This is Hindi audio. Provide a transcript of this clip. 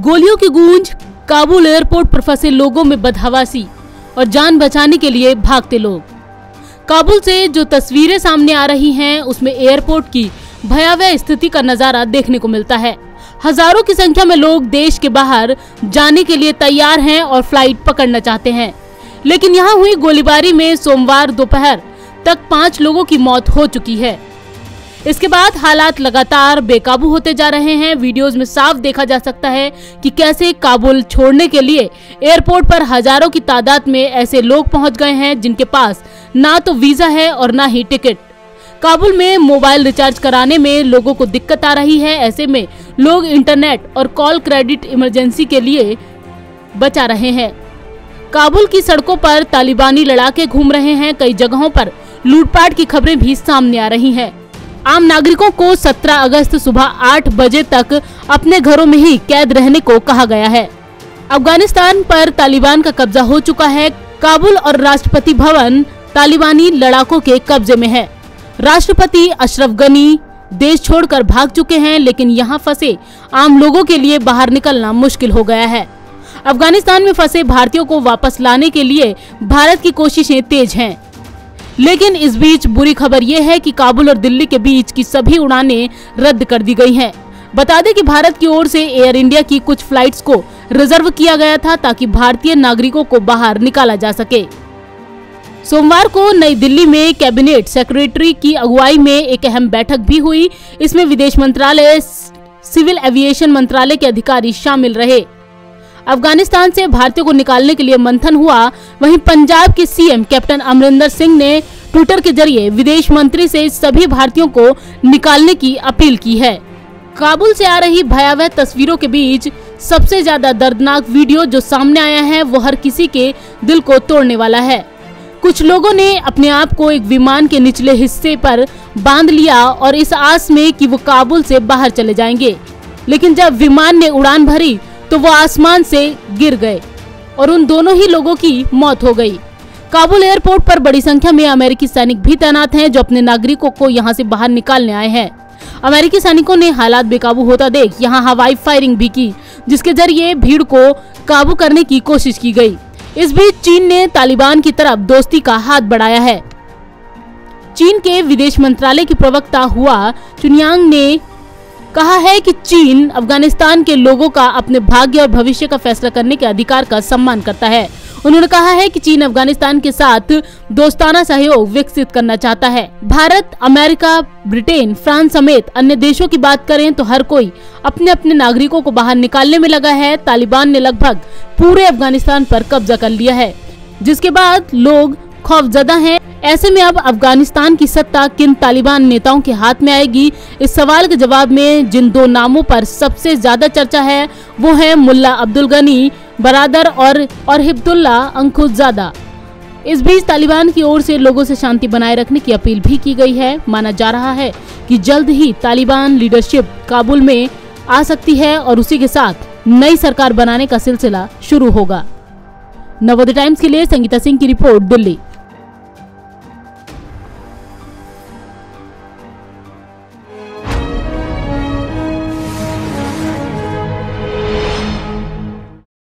गोलियों की गूंज, काबुल एयरपोर्ट पर फंसे लोगों में बदहवासी और जान बचाने के लिए भागते लोग। काबुल से जो तस्वीरें सामने आ रही हैं, उसमें एयरपोर्ट की भयावह स्थिति का नजारा देखने को मिलता है। हजारों की संख्या में लोग देश के बाहर जाने के लिए तैयार हैं और फ्लाइट पकड़ना चाहते हैं, लेकिन यहाँ हुई गोलीबारी में सोमवार दोपहर तक 5 लोगों की मौत हो चुकी है। इसके बाद हालात लगातार बेकाबू होते जा रहे हैं। वीडियोस में साफ देखा जा सकता है कि कैसे काबुल छोड़ने के लिए एयरपोर्ट पर हजारों की तादाद में ऐसे लोग पहुंच गए हैं जिनके पास ना तो वीजा है और ना ही टिकट। काबुल में मोबाइल रिचार्ज कराने में लोगों को दिक्कत आ रही है। ऐसे में लोग इंटरनेट और कॉल क्रेडिट इमरजेंसी के लिए बचा रहे हैं। काबुल की सड़कों पर तालिबानी लड़ाके घूम रहे हैं। कई जगहों पर लूटपाट की खबरें भी सामने आ रही हैं। आम नागरिकों को 17 अगस्त सुबह 8 बजे तक अपने घरों में ही कैद रहने को कहा गया है। अफगानिस्तान पर तालिबान का कब्जा हो चुका है। काबुल और राष्ट्रपति भवन तालिबानी लड़ाकों के कब्जे में है। राष्ट्रपति अशरफ गनी देश छोड़कर भाग चुके हैं, लेकिन यहाँ फंसे आम लोगों के लिए बाहर निकलना मुश्किल हो गया है। अफगानिस्तान में फंसे भारतीयों को वापस लाने के लिए भारत की कोशिशें तेज हैं, लेकिन इस बीच बुरी खबर यह है कि काबुल और दिल्ली के बीच की सभी उड़ानें रद्द कर दी गई हैं। बता दें कि भारत की ओर से एयर इंडिया की कुछ फ्लाइट्स को रिजर्व किया गया था ताकि भारतीय नागरिकों को बाहर निकाला जा सके। सोमवार को नई दिल्ली में कैबिनेट सेक्रेटरी की अगुवाई में एक अहम बैठक भी हुई। इसमें विदेश मंत्रालय, सिविल एविएशन मंत्रालय के अधिकारी शामिल रहे। अफगानिस्तान से भारतीयों को निकालने के लिए मंथन हुआ। वहीं पंजाब के सीएम कैप्टन अमरिंदर सिंह ने ट्विटर के जरिए विदेश मंत्री से सभी भारतीयों को निकालने की अपील की है। काबुल से आ रही भयावह तस्वीरों के बीच सबसे ज्यादा दर्दनाक वीडियो जो सामने आया है वो हर किसी के दिल को तोड़ने वाला है। कुछ लोगों ने अपने आप को एक विमान के निचले हिस्से पर बांध लिया और इस आस में कि वो काबुल से बाहर चले जाएंगे, लेकिन जब विमान ने उड़ान भरी तो वो आसमान से गिर गए और उन दोनों ही लोगों की मौत हो गई। काबुल एयरपोर्ट पर बड़ी संख्या में अमेरिकी सैनिक भी तैनात हैं जो अपने नागरिकों को यहां से बाहर निकालने आए हैं। अमेरिकी सैनिकों ने हालात बेकाबू होता देख यहां हवाई फायरिंग भी की, जिसके जरिए भीड़ को काबू करने की कोशिश की गई। इस बीच चीन ने तालिबान की तरफ दोस्ती का हाथ बढ़ाया है। चीन के विदेश मंत्रालय की प्रवक्ता हुआ चुनियांग ने कहा है कि चीन अफगानिस्तान के लोगों का अपने भाग्य और भविष्य का फैसला करने के अधिकार का सम्मान करता है। उन्होंने कहा है कि चीन अफगानिस्तान के साथ दोस्ताना सहयोग विकसित करना चाहता है। भारत, अमेरिका, ब्रिटेन, फ्रांस समेत अन्य देशों की बात करें तो हर कोई अपने अपने नागरिकों को बाहर निकालने में लगा है। तालिबान ने लगभग पूरे अफगानिस्तान पर कब्जा कर लिया है, जिसके बाद लोग खौफजदा हैं। ऐसे में अब अफगानिस्तान की सत्ता किन तालिबान नेताओं के हाथ में आएगी? इस सवाल के जवाब में जिन 2 नामों पर सबसे ज्यादा चर्चा है वो है मुल्ला अब्दुल गनी बरादर और हिब्बुल्ला अंखुज़ादा। इस बीच तालिबान की ओर से लोगों से शांति बनाए रखने की अपील भी की गई है। माना जा रहा है कि जल्द ही तालिबान लीडरशिप काबुल में आ सकती है और उसी के साथ नई सरकार बनाने का सिलसिला शुरू होगा। नवोदय टाइम्स के लिए संगीता सिंह की रिपोर्ट, दिल्ली।